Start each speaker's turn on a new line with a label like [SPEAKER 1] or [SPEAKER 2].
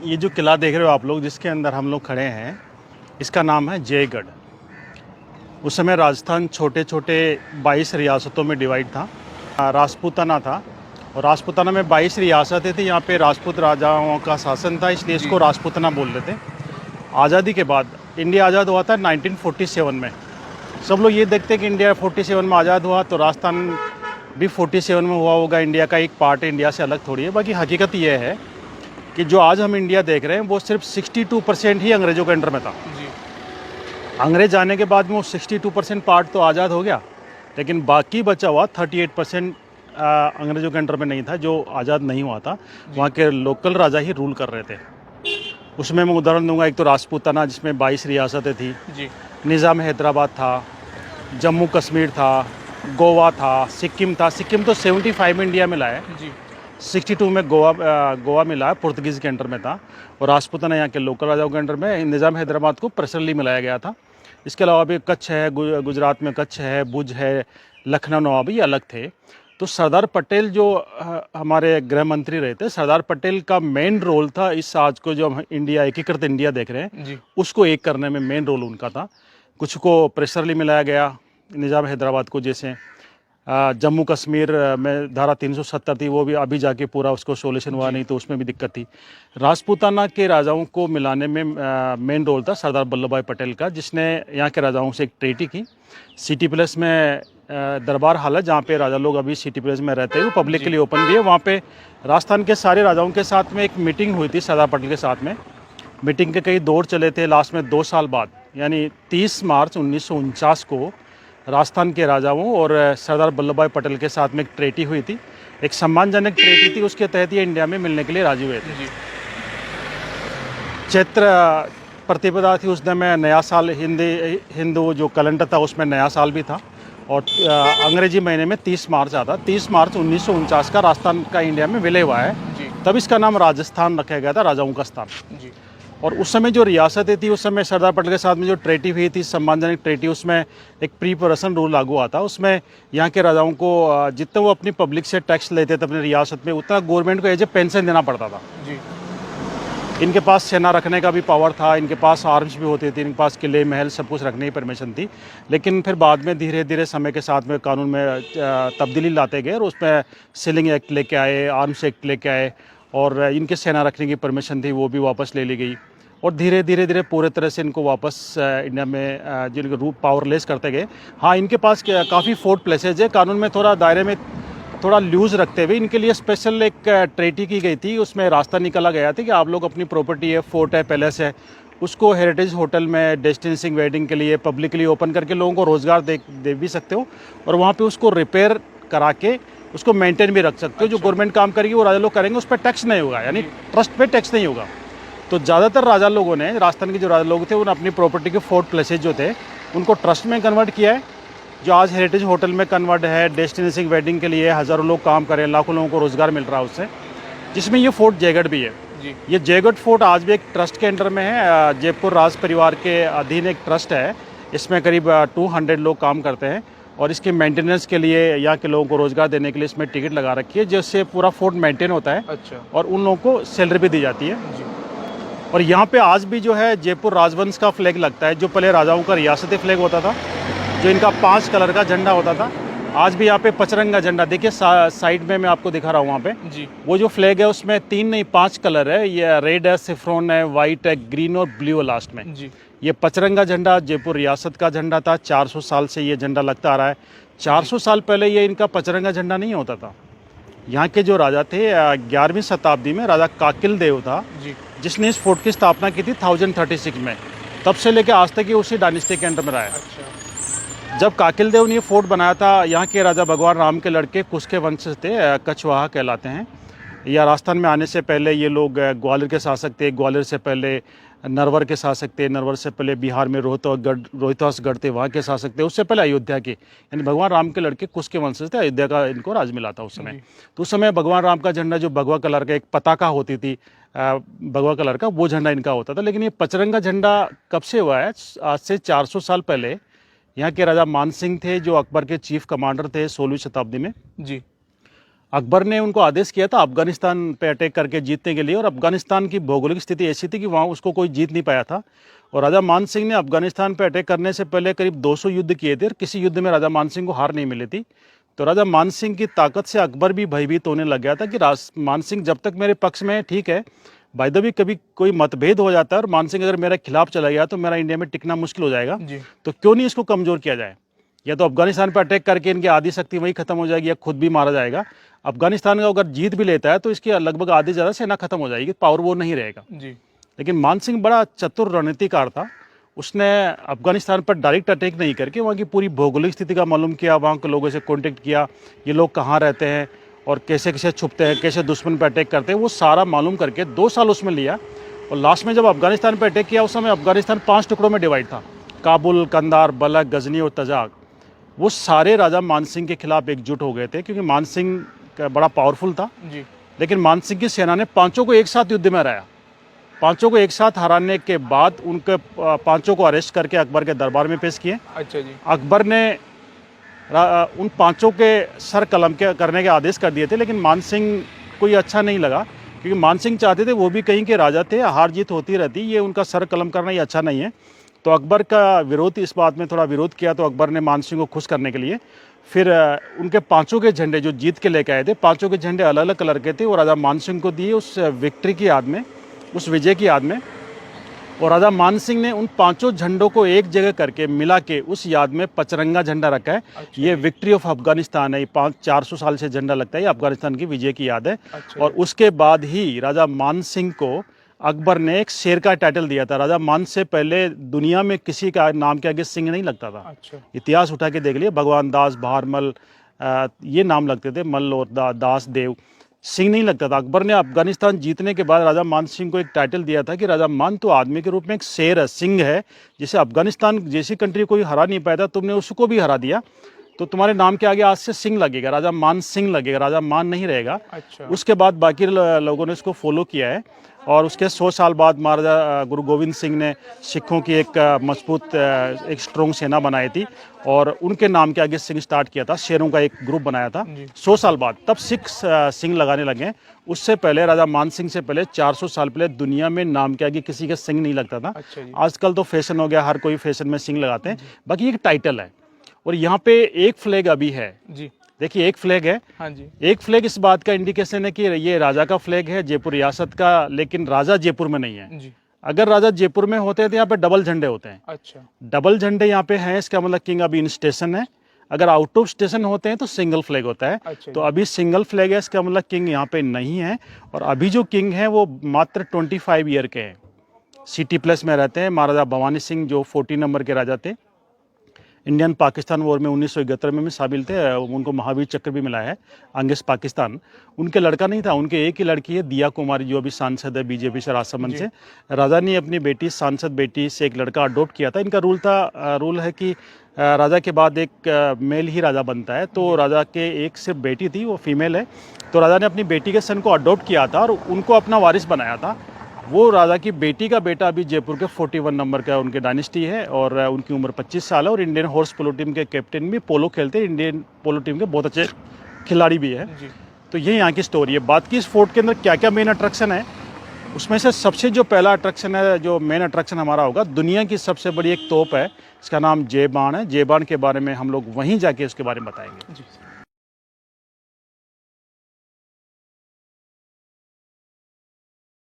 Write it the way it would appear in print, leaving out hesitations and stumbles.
[SPEAKER 1] ये जो किला देख रहे हो आप लोग, जिसके अंदर हम लोग खड़े हैं, इसका नाम है जयगढ़। उस समय राजस्थान छोटे छोटे 22 रियासतों में डिवाइड था। राजपूताना था और राजपूताना में 22 रियासतें थी। यहाँ पे राजपूत राजाओं का शासन था, इसलिए इसको राजपूताना बोल रहे थे। आज़ादी के बाद इंडिया आज़ाद हुआ था 1947 में। सब लोग ये देखते हैं कि इंडिया 47 में आज़ाद हुआ, तो राजस्थान भी 47 में हुआ होगा। इंडिया का एक पार्ट है, इंडिया से अलग थोड़ी है। बाकी हकीकत ये है कि जो आज हम इंडिया देख रहे हैं वो सिर्फ 62% ही अंग्रेज़ों के अंडर में था जी। अंग्रेज जाने के बाद में वो 62% पार्ट तो आज़ाद हो गया, लेकिन बाकी बचा हुआ 38% अंग्रेज़ों के अंडर में नहीं था, जो आज़ाद नहीं हुआ था। वहाँ के लोकल राजा ही रूल कर रहे थे। उसमें मैं उदाहरण दूंगा, एक तो राजपूताना जिसमें 22 रियासतें थी जी। निज़ाम हैदराबाद था, जम्मू कश्मीर था, गोवा था, सिक्किम था। सिक्किम तो 75 में इंडिया मिला है जी। 62 में गोवा मिला है, पुर्तगीज़ के अंडर में था। और राजपूताना यहाँ के लोकल राजाओं के अंडर में। निज़ाम हैदराबाद को पर्सनली मिलाया गया था। इसके अलावा भी कच्छ है, गुजरात में कच्छ है, भुज है, लखनऊ नवाबी अलग थे। तो सरदार पटेल जो हमारे गृह मंत्री रहे थे, सरदार पटेल का मेन रोल था इस आज को जो हम इंडिया एकीकृत इंडिया देख रहे हैं जी। उसको एक करने में मेन रोल उनका था। कुछ को प्रेशरली मिलाया गया, निज़ाम हैदराबाद को, जैसे जम्मू कश्मीर में धारा 370 थी, वो भी अभी जाके पूरा उसको सोल्यूशन हुआ नहीं, तो उसमें भी दिक्कत थी। राजपूताना के राजाओं को मिलाने में मेन रोल था सरदार वल्लभ भाई पटेल का, जिसने यहाँ के राजाओं से एक ट्रीटी की। सिटी प्लेस में दरबार हाल है, जहाँ पे राजा लोग अभी सिटी प्लेस में रहते हैं, वो पब्लिक के लिए ओपन भी है। वहाँ पे राजस्थान के सारे राजाओं के साथ में एक मीटिंग हुई थी सरदार पटेल के साथ में। मीटिंग के कई दौर चले थे। लास्ट में 2 साल बाद यानी 30 मार्च 1949 को राजस्थान के राजाओं और सरदार वल्लभ भाई पटेल के साथ में एक ट्रीटी हुई थी। एक सम्मानजनक ट्रीटी थी, उसके तहत ये इंडिया में मिलने के लिए राजी हुए थे। चैत्र प्रतिपदा थी, उस दिन में नया साल हिंदू जो कैलेंडर था उसमें नया साल भी था। और अंग्रेजी महीने में 30 मार्च आता। 30 मार्च 1949 का राजस्थान का इंडिया में विलय हुआ है, तब इसका नाम राजस्थान रखा गया था, राजाओं का स्थान जी। और उस समय जो रियासतें थी, उस समय सरदार पटेल के साथ में जो ट्रीटी हुई थी, सम्मानजनक ट्रीटी, उसमें एक प्रीपरेशन रूल लागू हुआ था। उसमें यहाँ के राजाओं को जितना वो अपनी पब्लिक से टैक्स लेते थे अपने रियासत में, उतना गवर्नमेंट को एज ए पेंशन देना पड़ता था जी। इनके पास सेना रखने का भी पावर था, इनके पास आर्म्स भी होते थे, इनके पास किले महल सब कुछ रखने की परमिशन थी। लेकिन फिर बाद में धीरे धीरे समय के साथ में कानून में तब्दीली लाते गए और उसमें सीलिंग एक्ट लेके आए, आर्म्स एक्ट लेके आए, और इनके सेना रखने की परमिशन थी वो भी वापस ले ली गई। और धीरे धीरे पूरे तरह से इनको वापस इंडिया में जिनके रूप पावरलेस करते गए। हाँ, इनके पास काफ़ी फोर्ट प्लेसेज है, कानून में थोड़ा दायरे में थोड़ा लूज़ रखते हुए इनके लिए स्पेशल एक ट्रीटी की गई थी। उसमें रास्ता निकाला गया था कि आप लोग अपनी प्रॉपर्टी है, फोर्ट है, पैलेस है, उसको हेरिटेज होटल में डेस्टिनेशन वेडिंग के लिए पब्लिकली ओपन करके लोगों को रोज़गार दे भी सकते हो, और वहाँ पे उसको रिपेयर करा के उसको मेंटेन भी रख सकते हो। जो गवर्नमेंट काम करेगी वो राजा लोग करेंगे, उस पर टैक्स नहीं होगा, यानी ट्रस्ट पे टैक्स नहीं होगा। तो ज़्यादातर राजा लोगों ने, राजस्थान के जो राजा लोग थे, उन्होंने अपनी प्रॉपर्टी के फोर्ट प्लेसेज जो थे उनको ट्रस्ट में कन्वर्ट किया है, जो आज हेरिटेज होटल में कन्वर्ट है। डेस्टिनेशन वेडिंग के लिए हज़ारों लोग काम करें, लाखों लोगों को रोज़गार मिल रहा है उससे, जिसमें ये फोर्ट जयगढ़ भी है जी। ये जयगढ़ फोर्ट आज भी एक ट्रस्ट के अंडर में है। जयपुर राज परिवार के अधीन एक ट्रस्ट है, इसमें करीब 200 लोग काम करते हैं, और इसके मेंटेनेंस के लिए, यहाँ के लोगों को रोज़गार देने के लिए इसमें टिकट लगा रखी है, जिससे पूरा फोर्ट मेंटेन होता है। अच्छा। और उन लोगों को सैलरी भी दी जाती है जी। और यहाँ पे आज भी जो है जयपुर राजवंश का फ्लैग लगता है, जो पहले राजाओं का रियासती फ्लैग होता था, जो इनका 5 कलर का झंडा होता था। आज भी यहाँ पे पचरंगा झंडा देखिए, साइड में मैं आपको दिखा रहा हूँ वहाँ पे जी। वो जो फ्लैग है उसमें 3 नहीं 5 कलर है। ये रेड है, सिफ्रॉन है, वाइट है, ग्रीन और ब्लू है लास्ट में जी। ये पचरंगा झंडा जयपुर रियासत का झंडा था। 400 साल से ये झंडा लगता आ रहा है। 400 साल पहले ये इनका पचरंगा झंडा नहीं होता था। यहाँ के जो राजा थे 11वीं शताब्दी में राजा काकिल देव था जी, जिसने इस फोर्ट की स्थापना की थी 1036 में। तब से लेकर आज तक ये उसी डायनेस्टी के अंडर में रहा है। अच्छा। जब काकिल देव ने ये फोर्ट बनाया था, यहाँ के राजा भगवान राम के लड़के कुश के वंश थे, कछवाहा कहलाते हैं। या राजस्थान में आने से पहले ये लोग ग्वालियर के शासक थे, ग्वालियर से पहले नरवर के शासक थे, नरवर से पहले बिहार में रोहतासगढ़ थे, वहाँ के शासक थे, उससे पहले अयोध्या के, यानी भगवान राम के लड़के कुश के वंश थे। अयोध्या का इनको राज मिला था उस समय। तो उस समय भगवान राम का झंडा जो भगवा कलर का एक पताका होती थी, भगवा कलर का, वो झंडा इनका होता था। लेकिन ये पचरंगा झंडा कब से हुआ है? आज से 400 साल पहले यहाँ के राजा मान सिंह थे, जो अकबर के चीफ कमांडर थे 16वीं शताब्दी में जी। अकबर ने उनको आदेश किया था अफगानिस्तान पे अटैक करके जीतने के लिए, और अफगानिस्तान की भौगोलिक स्थिति ऐसी थी कि वहाँ उसको कोई जीत नहीं पाया था। और राजा मान सिंह ने अफगानिस्तान पे अटैक करने से पहले करीब 200 युद्ध किए थे और किसी युद्ध में राजा मान सिंह को हार नहीं मिली थी। तो राजा मान सिंह की ताकत से अकबर भी भयभीत होने लग गया था कि मान सिंह जब तक मेरे पक्ष में है ठीक है, बाय द वे कभी कोई मतभेद हो जाता है और मान सिंह अगर मेरे खिलाफ चला गया तो मेरा इंडिया में टिकना मुश्किल हो जाएगा, तो क्यों नहीं इसको कमज़ोर किया जाए। या तो अफगानिस्तान पर अटैक करके इनकी आधी शक्ति वहीं खत्म हो जाएगी या खुद भी मारा जाएगा। अफगानिस्तान का अगर जीत भी लेता है तो इसकी लगभग आधी ज़्यादा सेना खत्म हो जाएगी, पावर वो नहीं रहेगा जी। लेकिन मान सिंह बड़ा चतुर रणनीतिकार था। उसने अफगानिस्तान पर डायरेक्ट अटैक नहीं करके वहाँ की पूरी भौगोलिक स्थिति का मालूम किया, वहाँ के लोगों से कॉन्टेक्ट किया, ये लोग कहाँ रहते हैं और कैसे कैसे छुपते हैं, कैसे दुश्मन पर अटैक करते हैं, वो सारा मालूम करके 2 साल उसमें लिया। और लास्ट में जब अफगानिस्तान पर अटैक किया उस समय अफगानिस्तान 5 टुकड़ों में डिवाइड था, काबुल, कंधार, बलख, गजनी और तजाक। वो सारे राजा मान सिंह के खिलाफ एकजुट हो गए थे क्योंकि मान सिंह बड़ा पावरफुल था जी। लेकिन मान सिंह की सेना ने 5 को एक साथ युद्ध में हराया। 5 को एक साथ हराने के बाद उनके 5 को अरेस्ट करके अकबर के दरबार में पेश किए। अच्छा जी। अकबर ने उन 5 के सर कलम के करने के आदेश कर दिए थे, लेकिन मान सिंह को ये अच्छा नहीं लगा क्योंकि मान सिंह चाहते थे, वो भी कहीं के राजा थे, हार जीत होती रहती, ये उनका सर कलम करना ये अच्छा नहीं है। तो अकबर का विरोध, इस बात में थोड़ा विरोध किया। तो अकबर ने मान सिंह को खुश करने के लिए फिर उनके 5 के झंडे जो जीत के लेके आए थे, 5 के झंडे अलग अलग कलर के थे, वो राजा मान सिंह को दिए उस विक्ट्री की याद में, उस विजय की याद में। और राजा मान सिंह ने उन 5 झंडों को एक जगह करके मिला के उस याद में पचरंगा झंडा रखा है। अच्छा, ये विक्ट्री ऑफ अफगानिस्तान है, ये 400 साल से झंडा लगता है, ये अफगानिस्तान की विजय की याद है। अच्छा, और उसके बाद ही राजा मान सिंह को अकबर ने एक शेर का टाइटल दिया था। राजा मान से पहले दुनिया में किसी का नाम के आगे सिंह नहीं लगता था। अच्छा। इतिहास उठा के देख लिया, भगवान दास, भारमल, ये नाम लगते थे, मल्ल और दास, देव, सिंह नहीं लगता था। अकबर ने अफगानिस्तान जीतने के बाद राजा मान सिंह को एक टाइटल दिया था कि राजा मान तो आदमी के रूप में एक शेर है, सिंह है, जिसे अफगानिस्तान जैसी कंट्री कोई हरा नहीं पाया था, तुमने उसको भी हरा दिया, तो तुम्हारे नाम के आगे आज से सिंह लगेगा, राजा मान सिंह लगेगा, राजा मान नहीं रहेगा। अच्छा। उसके बाद बाकी लोगों ने इसको फॉलो किया है और उसके 100 साल बाद महाराजा गुरु गोविंद सिंह ने सिखों की एक मजबूत, एक स्ट्रॉन्ग सेना बनाई थी और उनके नाम के आगे सिंह स्टार्ट किया था, शेरों का एक ग्रुप बनाया था 100 साल बाद, तब सिख सिंह लगाने लगे। उससे पहले राजा मान सिंह से पहले 400 साल पहले दुनिया में नाम के आगे किसी का सिंह नहीं लगता था। अच्छा। आजकल तो फैशन हो गया, हर कोई फैशन में सिंह लगाते हैं, बाकी एक टाइटल है। और यहाँ पे एक फ्लैग अभी है जी, देखिए एक फ्लैग है। हाँ जी। एक फ्लैग इस बात का इंडिकेशन है कि ये राजा का फ्लैग है, जयपुर रियासत का, लेकिन राजा जयपुर में नहीं है जी। अगर राजा जयपुर में होते हैं तो यहाँ पे डबल झंडे होते हैं। अच्छा। डबल झंडे यहाँ पे हैं, इसका मतलब किंग अभी इन स्टेशन है। अगर आउट ऑफ स्टेशन होते हैं तो सिंगल फ्लैग होता है। अच्छा। तो अभी सिंगल फ्लैग है, इसका मतलब किंग यहाँ पे नहीं है। और अभी जो किंग है वो मात्र 25 ईयर के हैं, सिटी प्लेस में रहते हैं। महाराजा भवानी सिंह जो 40 नंबर के राजा थे, इंडियन पाकिस्तान वॉर में 1971 में भी शामिल थे, उनको महावीर चक्र भी मिला है, अंगेज पाकिस्तान। उनके लड़का नहीं था, उनके एक ही लड़की है दिया कुमारी, जो अभी सांसद है बीजेपी से राजसमंद से। राजा ने अपनी बेटी, सांसद बेटी से एक लड़का अडॉप्ट किया था। इनका रूल है कि राजा के बाद एक मेल ही राजा बनता है, तो राजा के एक सिर्फ बेटी थी, वो फीमेल है। तो राजा ने अपनी बेटी के सन को अडॉप्ट किया था और उनको अपना वारिस बनाया था। वो राजा की बेटी का बेटा अभी जयपुर के 41 नंबर का उनके डायनेस्टी है और उनकी उम्र 25 साल है और इंडियन हॉर्स पोलो टीम के कैप्टन भी, पोलो खेलते हैं, इंडियन पोलो टीम के बहुत अच्छे खिलाड़ी भी है जी। तो ये यहाँ की स्टोरी है। बात की इस फोर्ट के अंदर क्या क्या मेन अट्रैक्शन है, उसमें से सबसे जो पहला अट्रैक्शन है, जो मेन अट्रैक्शन हमारा होगा, दुनिया की सबसे बड़ी एक तोप है, इसका नाम जय बाण है। जय बाण के बारे में हम लोग वहीं जाके उसके बारे में बताएंगे जी।